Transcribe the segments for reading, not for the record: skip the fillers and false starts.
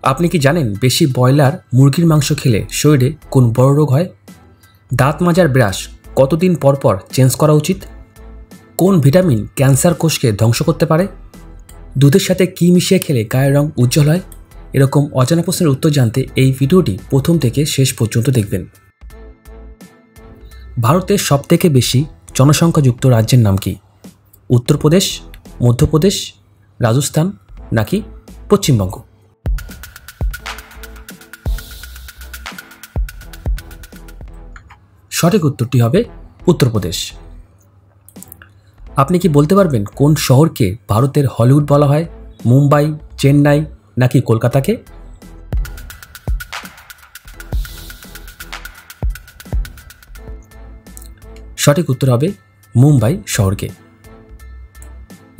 আপনি কি জানেন বেশি ব্রয়লার মুরগির মাংস খেলে শরীরে কোন বড় রোগ হয়? দাঁত মাজার ব্রাশ কতদিন পর পর চেঞ্জ করা উচিত? কোন ভিটামিন ক্যান্সার কোষকে ধ্বংস করতে পারে? দুধের সাথে কী মিশিয়ে খেলে গায়ের রং উজ্জ্বল হয়? এরকম অজানা প্রশ্নের উত্তর জানতে এই ভিডিওটি প্রথম থেকে শেষ পর্যন্ত দেখবেন। ভারতের সবথেকে বেশি জনসংখ্যাযুক্ত রাজ্যের নাম কি? উত্তরপ্রদেশ, মধ্যপ্রদেশ, রাজস্থান নাকি পশ্চিমবঙ্গ? সঠিক উত্তরটি হবে উত্তরপ্রদেশ। আপনি কি বলতে পারবেন কোন শহরকে ভারতের হলিউড বলা হয়? মুম্বাই, চেন্নাই নাকি কলকাতাকে? সঠিক উত্তর হবে মুম্বাই শহরকে।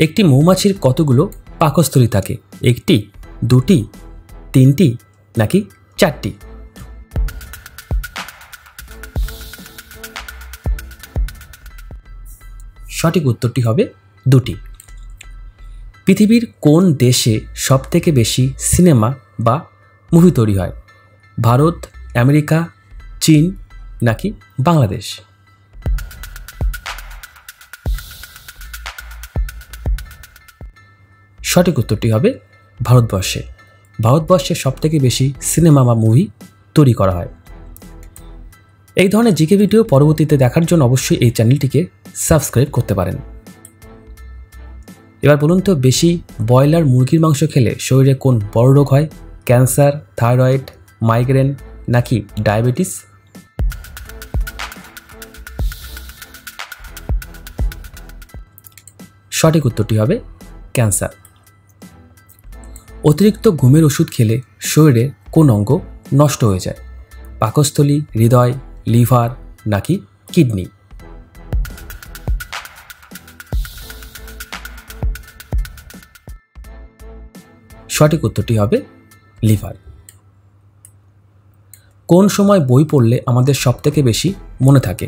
একটি মৌমাছির কতগুলো পাকস্থলী থাকে? একটি, দুটি, তিনটি নাকি চারটি? সঠিক উত্তরটি হবে দুটি। পৃথিবীর কোন দেশে সবথেকে বেশি সিনেমা বা মুভি তৈরি হয়? ভারত, আমেরিকা, চীন নাকি বাংলাদেশ? সঠিক উত্তরটি হবে ভারতবর্ষে। ভারতবর্ষে সবথেকে বেশি সিনেমা বা মুভি তৈরি করা হয়। এই ধরনের জিকে ভিডিও পরবর্তীতে দেখার জন্য অবশ্যই এই চ্যানেলটিকে সাবস্ক্রাইব করতে পারেন। এবার বলুন তো, বেশি ব্রয়লার মুরগির মাংস খেলে শরীরে কোন বড় রোগ হয়? ক্যান্সার, থাইরয়েড, মাইগ্রেন নাকি ডায়াবেটিস? সঠিক উত্তরটি হবে ক্যান্সার। অতিরিক্ত ঘুমের ওষুধ খেলে শরীরে কোন অঙ্গ নষ্ট হয়ে যায়? পাকস্থলী, হৃদয়, লিভার নাকি কিডনি? সঠিক উত্তরটি হবে লিভার। কোন সময় বই পড়লে আমাদের সবথেকে বেশি মনে থাকে?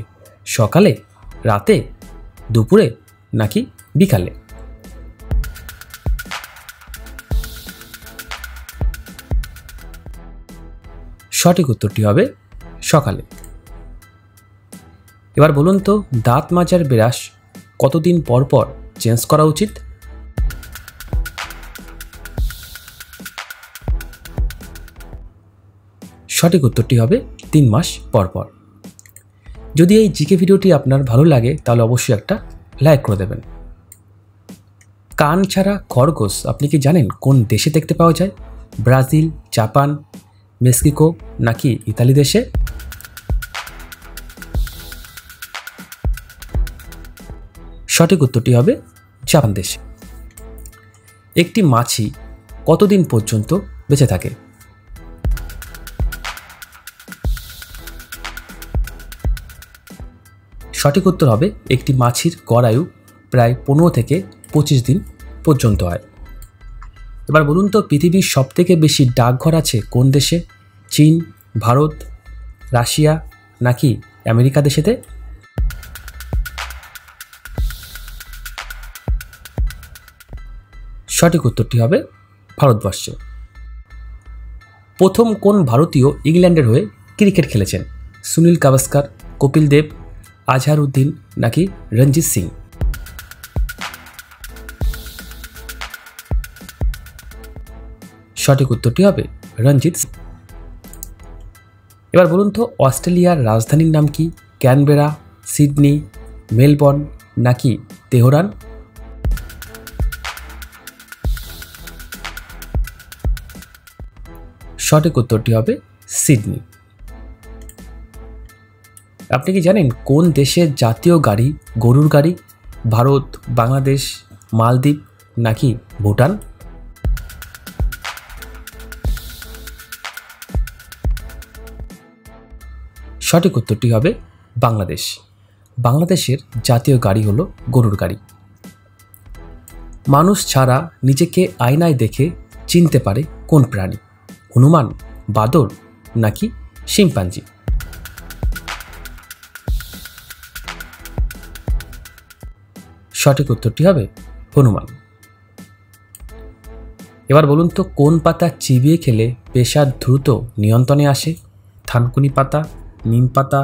সকালে, রাতে, দুপুরে নাকি বিকালে? সঠিক উত্তরটি হবে সকালে। এবার বলুন তো, দাঁত মাজার ব্রাশ কতদিন পর পর চেঞ্জ করা উচিত? সঠিক উত্তরটি হবে 3 মাস পর পর। যদি এই জিকে ভিডিওটি আপনার ভালো লাগে তাহলে অবশ্যই একটা লাইক করে দেবেন। কান ছাড়া খরগোশ আপনি কি জানেন কোন দেশে দেখতে পাওয়া যায়? ব্রাজিল, জাপান, মেক্সিকো নাকি ইতালি দেশে? সঠিক উত্তরটি হবে জাপান দেশে। একটি মাছি কতদিন পর্যন্ত বেঁচে থাকে? সঠিক উত্তর হবে একটি মাছির গড় আয়ু প্রায় 15 থেকে 25 দিন পর্যন্ত হয়। এবার বলুন তো, পৃথিবীর সবথেকে বেশি ডাকঘর আছে কোন দেশে? চীন, ভারত, রাশিয়া নাকি আমেরিকা দেশেতে? সঠিক উত্তরটি হবে ভারতবর্ষে। প্রথম কোন ভারতীয় ইংল্যান্ডের হয়ে ক্রিকেট খেলেছেন? সুনীল গাভাস্কার, কপিল দেব, আজহারউদ্দিন নাকি রঞ্জিত সিং? সঠিক উত্তরটি হবে রঞ্জিত সিং। এবার বলুন তো, অস্ট্রেলিয়ার রাজধানীর নাম কি? ক্যানবেরা, সিডনি, মেলবোর্ন নাকি তেহরান? সঠিক উত্তরটি হবে সিডনি। আপনি কি জানেন কোন দেশের জাতীয় গাড়ি গরুর গাড়ি? ভারত, বাংলাদেশ, মালদ্বীপ নাকি ভুটান? সঠিক উত্তরটি হবে বাংলাদেশ। বাংলাদেশের জাতীয় গাড়ি হলো গরুর গাড়ি। মানুষ ছাড়া নিজেকে আয়নায় দেখে চিনতে পারে কোন প্রাণী? হনুমান, বাদর নাকি শিম্পাঞ্জি? সঠিক উত্তরটি হবে হনুমান। এবার বলুন তো, কোন পাতা চিবিয়ে খেলে প্রেশার দ্রুত নিয়ন্ত্রণে আসে? থানকুনি পাতা, নিম পাতা,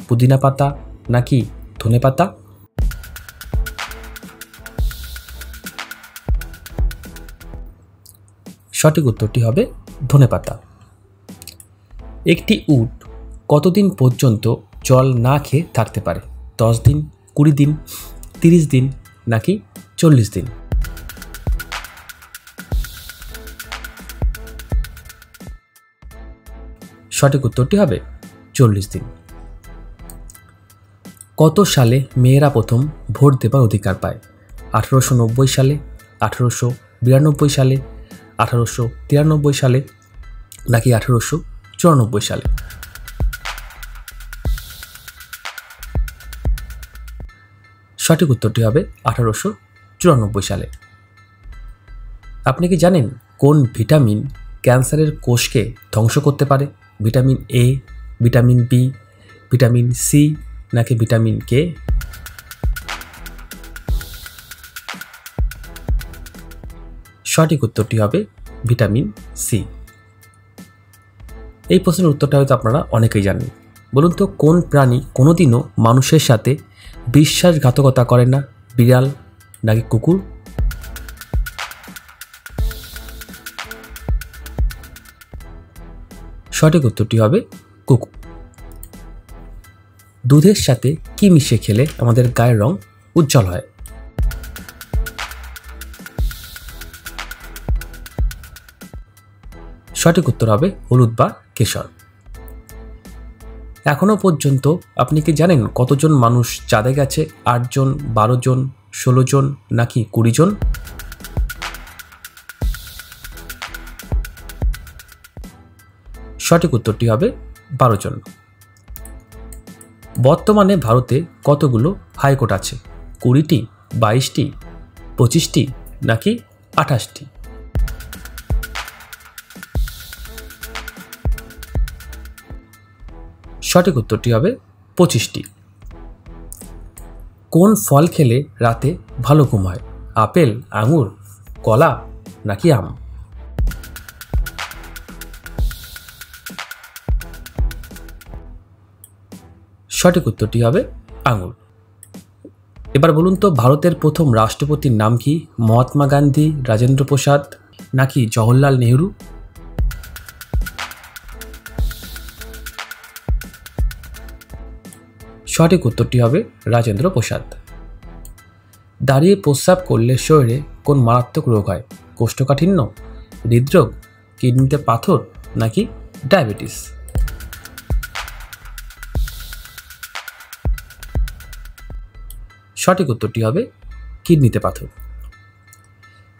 পুদিনা পাতা নাকি ধনে পাতা? সঠিক উত্তরটি হবে ধনে পাতা। একটি উট কতদিন পর্যন্ত জল না খেয়ে থাকতে পারে? 10 দিন, 20 দিন, 30 দিন নাকি 40 দিন? সঠিক উত্তরটি হবে 40 দিন। কত সালে মেয়েরা প্রথম ভোট দেবার অধিকার পায়? 1890 সালে, 1892 সালে, 1893 সালে নাকি 1894 সালে? সঠিক উত্তরটি হবে 1894 সালে। আপনি কি জানেন কোন ভিটামিন ক্যান্সারের কোষকে ধ্বংস করতে পারে? Vitamin A, vitamin B, vitamin C নাকি ভিটামিন কে? সঠিক উত্তরটি হবে ভিটামিন সি। এই প্রশ্নের উত্তরটা হয়তো আপনারা অনেকেই জানেন। বলুন তো, কোন প্রাণী কোনোদিনও মানুষের সাথে বিশ্বাসঘাতকতা করে না? বিড়াল নাকি কুকুর? সঠিক উত্তরটি হবে কুকুর। দুধের সাথে কি মিশিয়ে খেলে আমাদের গায়ের রং উজ্জ্বল হয়? সঠিক উত্তর হবে হলুদ বা কেশর। এখনো পর্যন্ত আপনি কি জানেন কতজন মানুষ চাঁদে গেছে? 8 জন, 12 জন, 16 জন নাকি 20 জন? সঠিক উত্তরটি হবে 12 জন। বর্তমানে ভারতে কতগুলো হাইকোর্ট আছে? 20টি, 22টি, 25টি নাকি 28টি? সঠিক উত্তরটি হবে 25টি। কোন ফল খেলে রাতে ভালো ঘুম হয়? আপেল, আঙুর, কলা নাকি আম? সঠিক উত্তরটি হবে আঙুর। এবার বলুন তো, ভারতের প্রথম রাষ্ট্রপতির নাম কি? মহাত্মা গান্ধী, রাজেন্দ্র প্রসাদ নাকি জওহরলাল নেহরু? সঠিক উত্তরটি হবে রাজেন্দ্র প্রসাদ। দাঁড়িয়ে প্রস্রাব করলে শরীরে কোন মারাত্মক রোগ হয়? কোষ্ঠকাঠিন্য, হৃদরোগ, কিডনিতে পাথর নাকি ডায়াবেটিস? সঠিক উত্তরটি হবে কিডনিতে পাথর।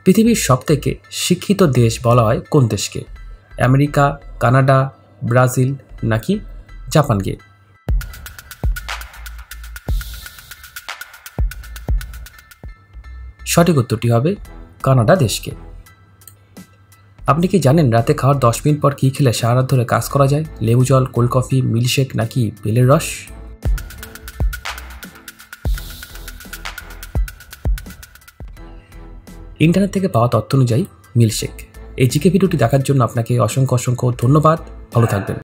পৃথিবীর সবথেকে শিক্ষিত দেশ বলা হয় কোন দেশকে? আমেরিকা, কানাডা, ব্রাজিল নাকি জাপানকে? সঠিক উত্তরটি হবে কানাডা দেশকে। আপনি কি জানেন রাতে খাওয়ার 10 মিনিট পর কী খেলে সারা রাত ধরে কাজ করা যায়? লেবু জল, কোল্ড কফি, মিল্কশেক নাকি বেলের রস? ইন্টারনেট থেকে পাওয়া তথ্য অনুযায়ী মিল্কশেক। এই জিকে ভিডিওটি দেখার জন্য আপনাকে অসংখ্য ধন্যবাদ। ভালো থাকবেন।